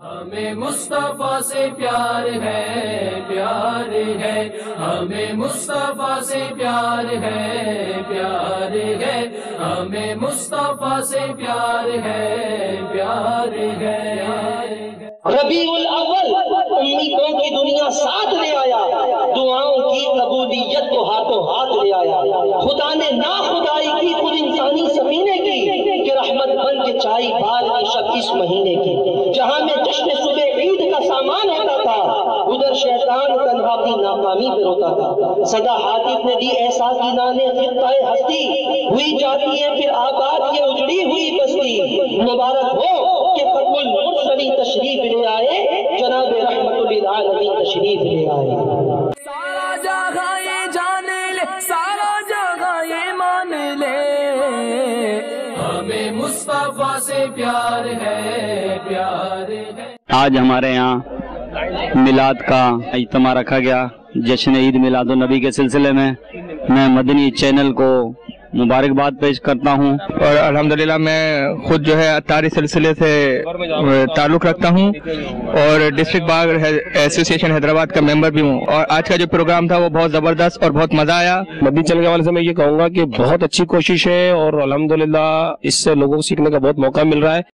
ہمیں مصطفیٰ سے پیار ہے، پیار ہے، ہمیں مصطفیٰ سے پیار ہے، پیار ہے، ہمیں مصطفیٰ سے پیار ہے، پیار ہے۔ ربیع الاول امیدوں کی دنیا ساتھ لے آیا، دعاؤں کی قبولیت کو ہاتھوں ہاتھ لے آیا۔ خدا نے ناخدائی کی خود انسانی سفینے کی، کہ رحمت بن کے چائی بال کی شب اس مہینے کی۔ جہاں میں جشن صبح عید کا سامان ہوتا تھا، ادھر شیطان تنہا کی ناکامی پہ روتا تھا۔ صدا حاطب نے دی احساس کی نانے خطہ ہستی، ہوئی جاتی ہے پھر آباد یہ اجڑی ہوئی بستی۔ مبارک ہو کہ ختم المرسلین تشریف لے آئے، جناب رحمت للعالمین تشریف لے آئے۔ سارا جگہ یہ جان لے، سارا جگہ یہ مان لے، ہمیں مصطفیٰ سے پیار ہے، پیار ہے۔ آج ہمارے یہاں میلاد کا اجتماع رکھا گیا، جشن عید میلاد النبی کے سلسلے میں میں مدنی چینل کو مبارکباد پیش کرتا ہوں، اور الحمدللہ میں خود جو ہے اتاری سلسلے سے تعلق رکھتا ہوں اور ڈسٹرکٹ بار ایسوسی ایشن حیدرآباد کا ممبر بھی ہوں، اور آج کا جو پروگرام تھا وہ بہت زبردست اور بہت مزہ آیا۔ مدنی چینل کے حوالے سے میں یہ کہوں گا کہ بہت اچھی کوشش ہے، اور الحمدللہ اس سے لوگوں کو سیکھنے کا بہت موقع مل رہا ہے۔